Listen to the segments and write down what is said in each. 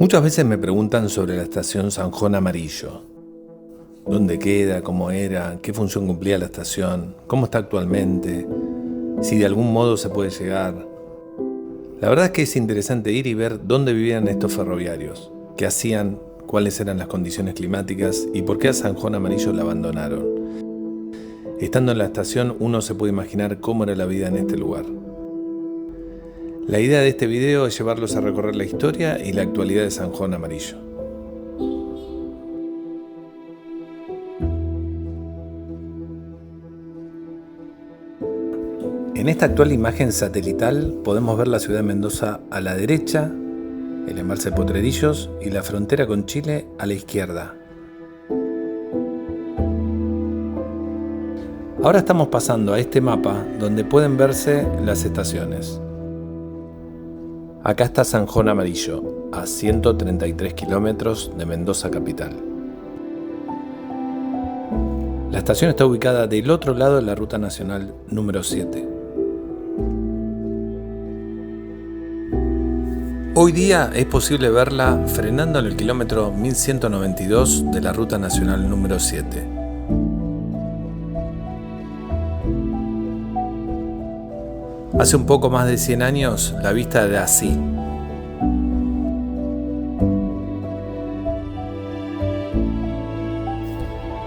Muchas veces me preguntan sobre la estación San Juan Amarillo. ¿Dónde queda? ¿Cómo era? ¿Qué función cumplía la estación? ¿Cómo está actualmente? ¿Si de algún modo se puede llegar? La verdad es que es interesante ir y ver dónde vivían estos ferroviarios, qué hacían, cuáles eran las condiciones climáticas y por qué a San Juan Amarillo la abandonaron. Estando en la estación uno se puede imaginar cómo era la vida en este lugar. La idea de este video es llevarlos a recorrer la historia y la actualidad de San Juan Amarillo. En esta actual imagen satelital podemos ver la ciudad de Mendoza a la derecha, el embalse de Potrerillos y la frontera con Chile a la izquierda. Ahora estamos pasando a este mapa donde pueden verse las estaciones. Acá está San Juan Amarillo, a 133 kilómetros de Mendoza capital. La estación está ubicada del otro lado de la ruta nacional número 7. Hoy día es posible verla frenando en el kilómetro 1192 de la ruta nacional número 7. Hace un poco más de 100 años la vista era así.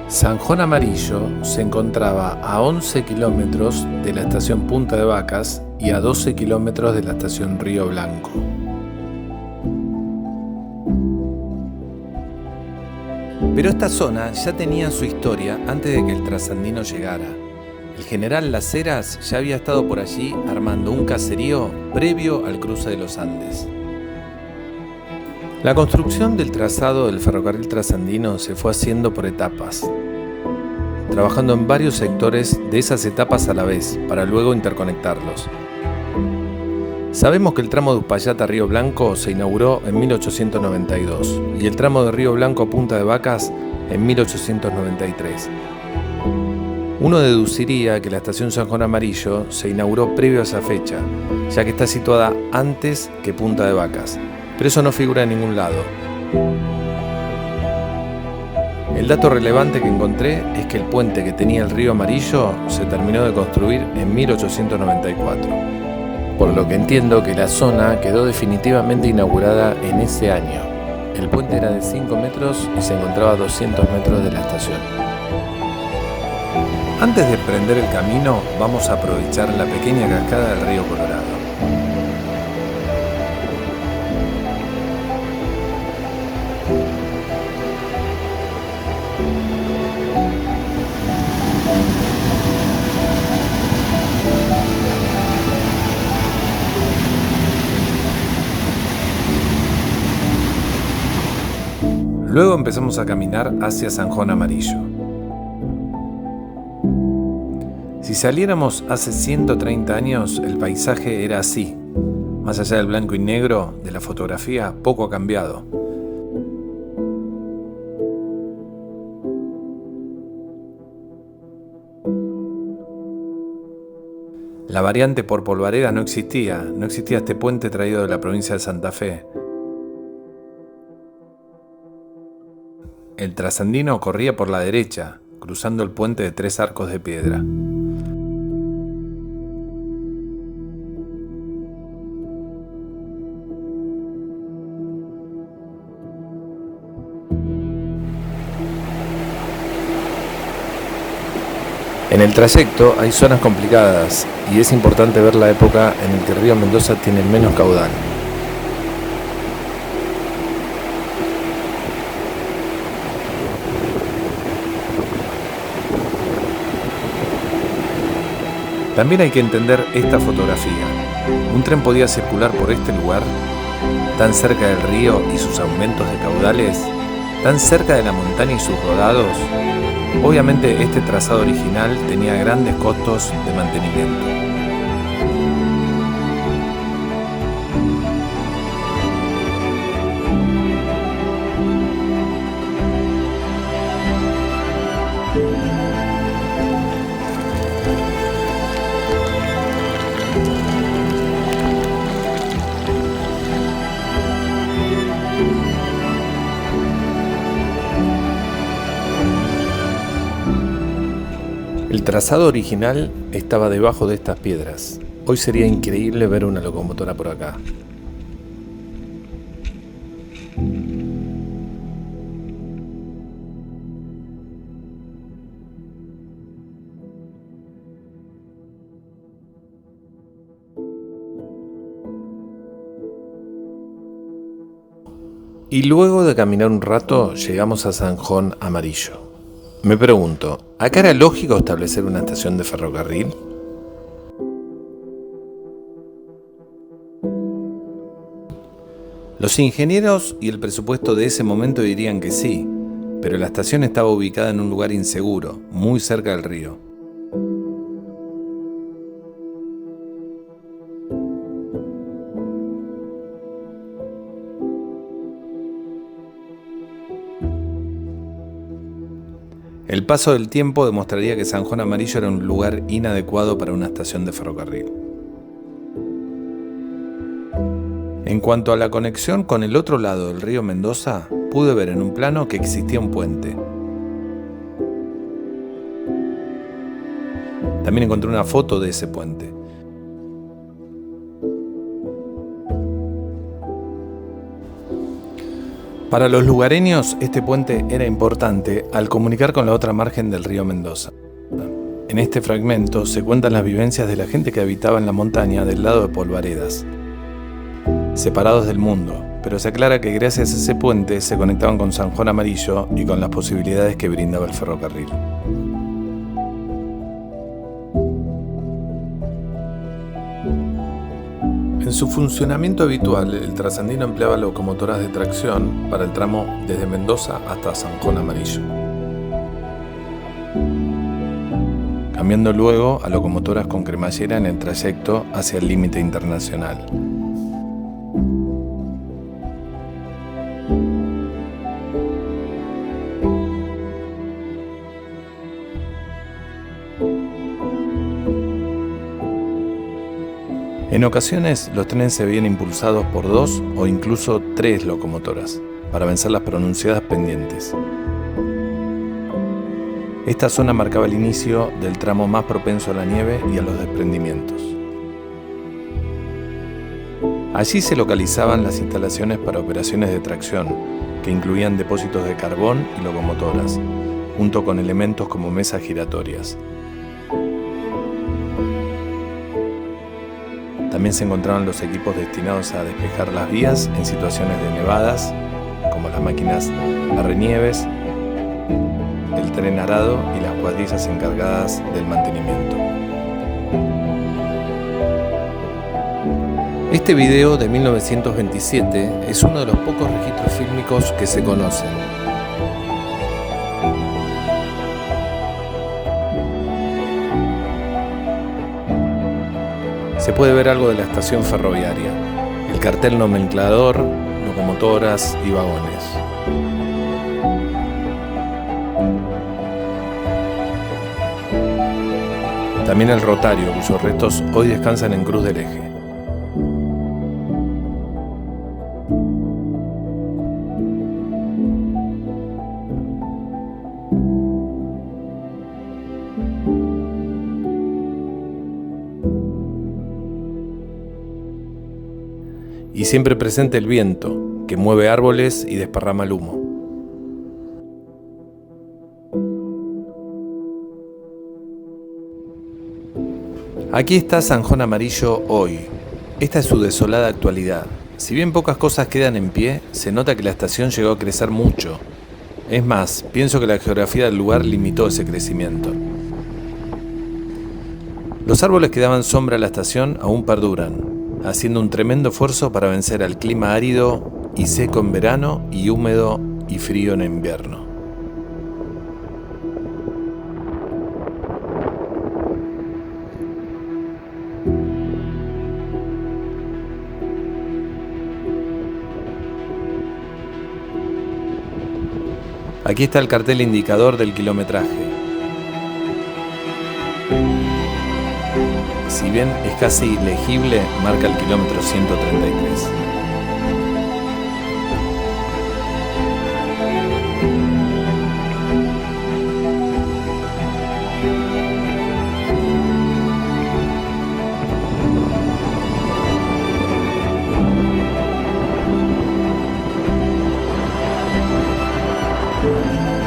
San Juan Amarillo se encontraba a 11 kilómetros de la estación Punta de Vacas y a 12 kilómetros de la estación Río Blanco. Pero esta zona ya tenía su historia antes de que el trasandino llegara. El general Las Heras ya había estado por allí armando un caserío previo al cruce de los Andes. La construcción del trazado del ferrocarril trasandino se fue haciendo por etapas, trabajando en varios sectores de esas etapas a la vez, para luego interconectarlos. Sabemos que el tramo de Uspallata a Río Blanco se inauguró en 1892 y el tramo de Río Blanco a Punta de Vacas en 1893. Uno deduciría que la estación San Juan Amarillo se inauguró previo a esa fecha, ya que está situada antes que Punta de Vacas, pero eso no figura en ningún lado. El dato relevante que encontré es que el puente que tenía el río Amarillo se terminó de construir en 1894, por lo que entiendo que la zona quedó definitivamente inaugurada en ese año. El puente era de 5 metros y se encontraba a 200 metros de la estación. Antes de emprender el camino, vamos a aprovechar la pequeña cascada del río Colorado. Luego empezamos a caminar hacia San Juan Amarillo. Si saliéramos hace 130 años, el paisaje era así. Más allá del blanco y negro de la fotografía, poco ha cambiado. La variante por Polvareda no existía este puente traído de la provincia de Santa Fe. El trasandino corría por la derecha, cruzando el puente de 3 arcos de piedra. En el trayecto hay zonas complicadas y es importante ver la época en la que el río Mendoza tiene menos caudal. También hay que entender esta fotografía. Un tren podía circular por este lugar, tan cerca del río y sus aumentos de caudales, tan cerca de la montaña y sus rodados. Obviamente este trazado original tenía grandes costos de mantenimiento. trazado original estaba debajo de estas piedras. Hoy sería increíble ver una locomotora por acá. Y luego de caminar un rato, llegamos a Zanjón Amarillo. Me pregunto, ¿acá era lógico establecer una estación de ferrocarril? Los ingenieros y el presupuesto de ese momento dirían que sí, pero la estación estaba ubicada en un lugar inseguro, muy cerca del río. El paso del tiempo demostraría que Zanjón Amarillo era un lugar inadecuado para una estación de ferrocarril. En cuanto a la conexión con el otro lado del río Mendoza, pude ver en un plano que existía un puente. También encontré una foto de ese puente. Para los lugareños, este puente era importante al comunicar con la otra margen del río Mendoza. En este fragmento se cuentan las vivencias de la gente que habitaba en la montaña del lado de Polvaredas, separados del mundo, pero se aclara que gracias a ese puente se conectaban con Zanjón Amarillo y con las posibilidades que brindaba el ferrocarril. En su funcionamiento habitual, el trasandino empleaba locomotoras de tracción para el tramo desde Mendoza hasta Zanjón Amarillo, cambiando luego a locomotoras con cremallera en el trayecto hacia el límite internacional. En ocasiones, los trenes se veían impulsados por 2 o incluso 3 locomotoras, para vencer las pronunciadas pendientes. Esta zona marcaba el inicio del tramo más propenso a la nieve y a los desprendimientos. Allí se localizaban las instalaciones para operaciones de tracción, que incluían depósitos de carbón y locomotoras, junto con elementos como mesas giratorias. También se encontraban los equipos destinados a despejar las vías en situaciones de nevadas, como las máquinas barrenieves, el tren arado y las cuadrillas encargadas del mantenimiento. Este video de 1927 es uno de los pocos registros fílmicos que se conocen. Se puede ver algo de la estación ferroviaria, el cartel nomenclador, locomotoras y vagones. También el rotario, cuyos restos hoy descansan en Cruz del Eje. Y siempre presente el viento, que mueve árboles y desparrama el humo. Aquí está Zanjón Amarillo hoy. Esta es su desolada actualidad. Si bien pocas cosas quedan en pie, se nota que la estación llegó a crecer mucho. Es más, pienso que la geografía del lugar limitó ese crecimiento. Los árboles que daban sombra a la estación aún perduran, haciendo un tremendo esfuerzo para vencer al clima árido y seco en verano y húmedo y frío en invierno. Aquí está el cartel indicador del kilometraje. Si bien es casi legible, marca el kilómetro 133.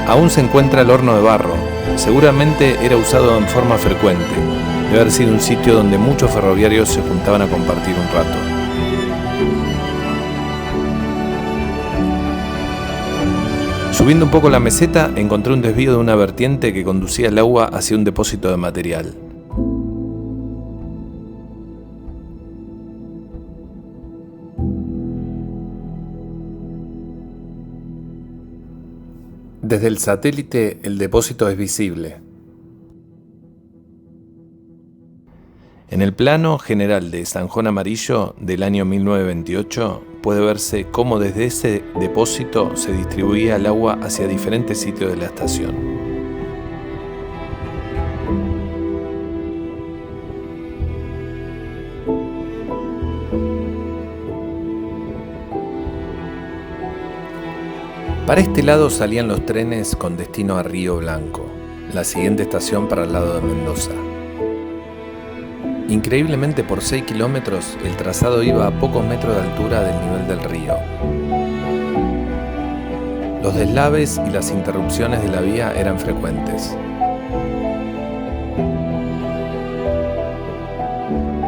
Aún se encuentra el horno de barro. Seguramente era usado en forma frecuente. Debe haber sido un sitio donde muchos ferroviarios se juntaban a compartir un rato. Subiendo un poco la meseta, encontré un desvío de una vertiente que conducía el agua hacia un depósito de material. Desde el satélite, el depósito es visible. En el plano general de Zanjón Amarillo del año 1928 puede verse cómo desde ese depósito se distribuía el agua hacia diferentes sitios de la estación. Para este lado salían los trenes con destino a Río Blanco, la siguiente estación para el lado de Mendoza. Increíblemente, por 6 kilómetros el trazado iba a pocos metros de altura del nivel del río. Los deslaves y las interrupciones de la vía eran frecuentes.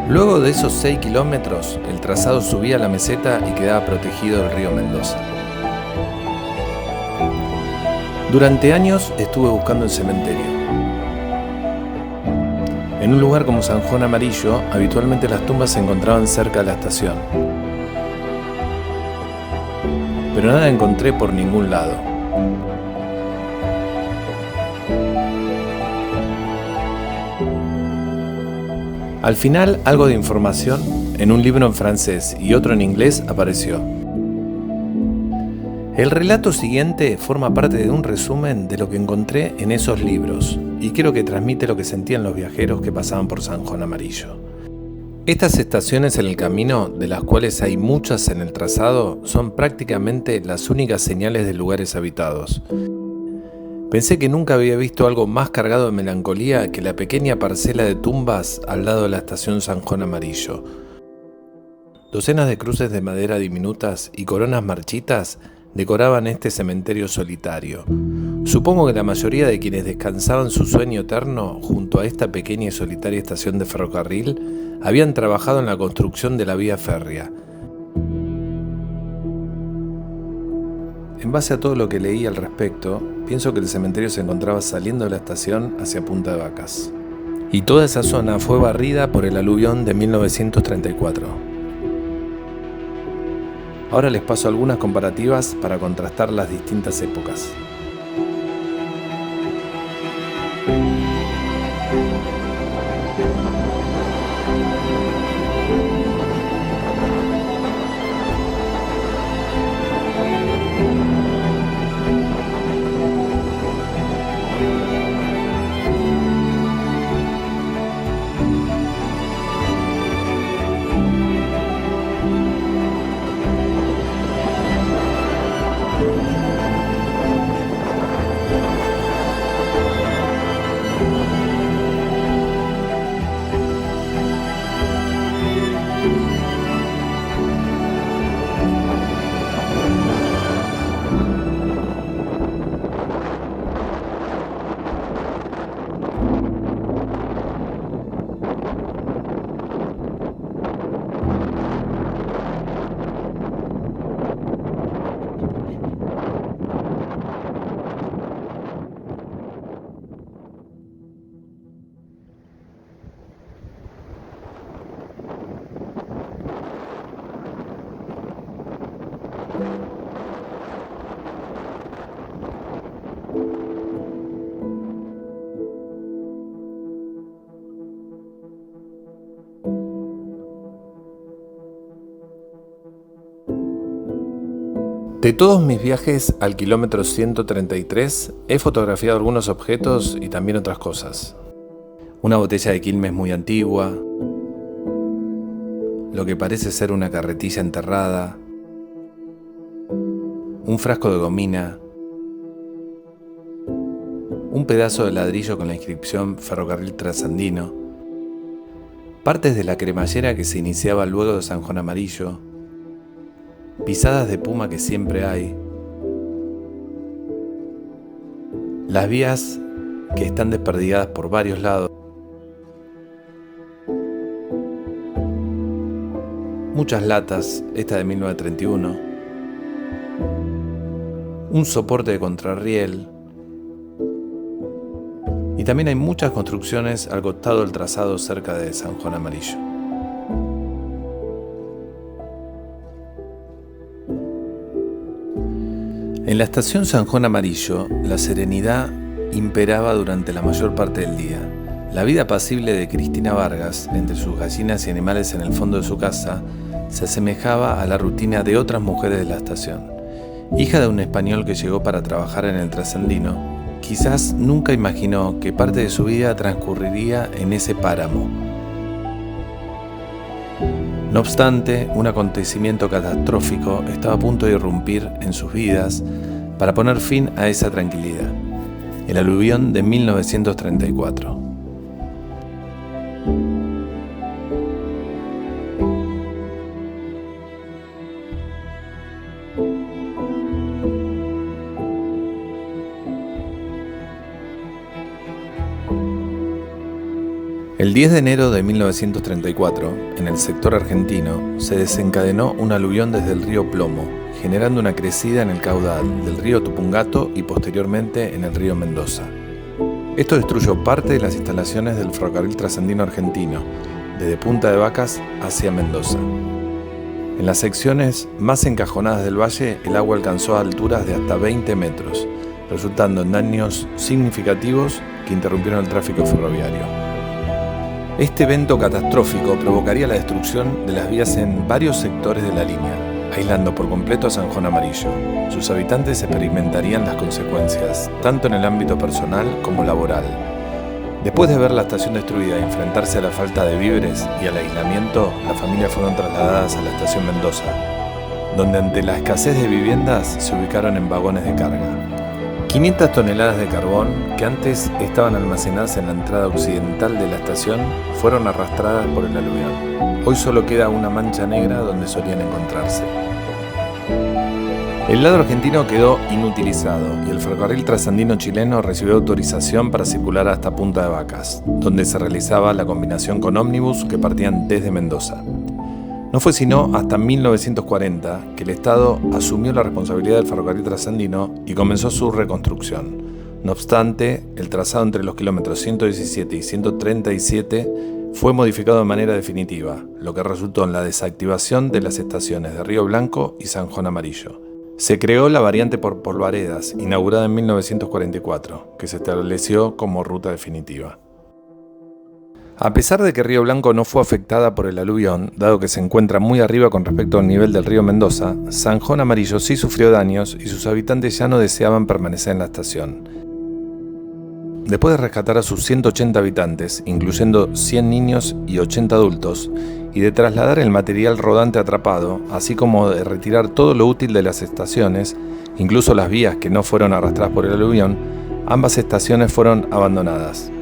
Luego de esos 6 kilómetros, el trazado subía a la meseta y quedaba protegido del río Mendoza. Durante años estuve buscando el cementerio. En un lugar como Zanjón Amarillo, habitualmente las tumbas se encontraban cerca de la estación. Pero nada encontré por ningún lado. Al final, algo de información en un libro en francés y otro en inglés apareció. El relato siguiente forma parte de un resumen de lo que encontré en esos libros y creo que transmite lo que sentían los viajeros que pasaban por Zanjón Amarillo. Estas estaciones en el camino, de las cuales hay muchas en el trazado, son prácticamente las únicas señales de lugares habitados. Pensé que nunca había visto algo más cargado de melancolía que la pequeña parcela de tumbas al lado de la estación Zanjón Amarillo. Docenas de cruces de madera diminutas y coronas marchitas decoraban este cementerio solitario. Supongo que la mayoría de quienes descansaban su sueño eterno junto a esta pequeña y solitaria estación de ferrocarril habían trabajado en la construcción de la vía férrea. En base a todo lo que leí al respecto, pienso que el cementerio se encontraba saliendo de la estación hacia Punta de Vacas. Y toda esa zona fue barrida por el aluvión de 1934. Ahora les paso algunas comparativas para contrastar las distintas épocas. De todos mis viajes al kilómetro 133, he fotografiado algunos objetos y también otras cosas. Una botella de Quilmes muy antigua, lo que parece ser una carretilla enterrada, un frasco de gomina, un pedazo de ladrillo con la inscripción Ferrocarril Trasandino, partes de la cremallera que se iniciaba luego de Zanjón Amarillo, pisadas de puma que siempre hay, Las vías que están desperdigadas por varios lados. Muchas latas, esta de 1931. Un soporte de contrarriel. Y también hay muchas construcciones al costado del trazado cerca de San Juan Amarillo. En la estación San Juan Amarillo, la serenidad imperaba durante la mayor parte del día. La vida apacible de Cristina Vargas, entre sus gallinas y animales en el fondo de su casa, se asemejaba a la rutina de otras mujeres de la estación. Hija de un español que llegó para trabajar en el Trasandino, quizás nunca imaginó que parte de su vida transcurriría en ese páramo. No obstante, un acontecimiento catastrófico estaba a punto de irrumpir en sus vidas para poner fin a esa tranquilidad: el aluvión de 1934. El 10 de enero de 1934, en el sector argentino, se desencadenó un aluvión desde el río Plomo, generando una crecida en el caudal del río Tupungato y posteriormente en el río Mendoza. Esto destruyó parte de las instalaciones del ferrocarril trasandino argentino, desde Punta de Vacas hacia Mendoza. En las secciones más encajonadas del valle, el agua alcanzó alturas de hasta 20 metros, resultando en daños significativos que interrumpieron el tráfico ferroviario. Este evento catastrófico provocaría la destrucción de las vías en varios sectores de la línea, aislando por completo a San Juan Amarillo. Sus habitantes experimentarían las consecuencias, tanto en el ámbito personal como laboral. Después de ver la estación destruida y enfrentarse a la falta de víveres y al aislamiento, las familias fueron trasladadas a la estación Mendoza, donde ante la escasez de viviendas se ubicaron en vagones de carga. 500 toneladas de carbón, que antes estaban almacenadas en la entrada occidental de la estación, fueron arrastradas por el aluvión. Hoy solo queda una mancha negra donde solían encontrarse. El lado argentino quedó inutilizado y el ferrocarril trasandino chileno recibió autorización para circular hasta Punta de Vacas, donde se realizaba la combinación con ómnibus que partían desde Mendoza. No fue sino hasta 1940 que el Estado asumió la responsabilidad del ferrocarril trasandino y comenzó su reconstrucción. No obstante, el trazado entre los kilómetros 117 y 137 fue modificado de manera definitiva, lo que resultó en la desactivación de las estaciones de Río Blanco y San Juan Amarillo. Se creó la variante por Polvaredas, inaugurada en 1944, que se estableció como ruta definitiva. A pesar de que Río Blanco no fue afectada por el aluvión, dado que se encuentra muy arriba con respecto al nivel del río Mendoza, San Juan Amarillo sí sufrió daños y sus habitantes ya no deseaban permanecer en la estación. Después de rescatar a sus 180 habitantes, incluyendo 100 niños y 80 adultos, y de trasladar el material rodante atrapado, así como de retirar todo lo útil de las estaciones, incluso las vías que no fueron arrastradas por el aluvión, ambas estaciones fueron abandonadas.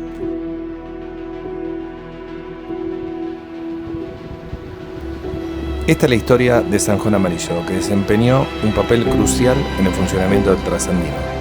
Esta es la historia de San Juan Amarillo, que desempeñó un papel crucial en el funcionamiento del Trasandino.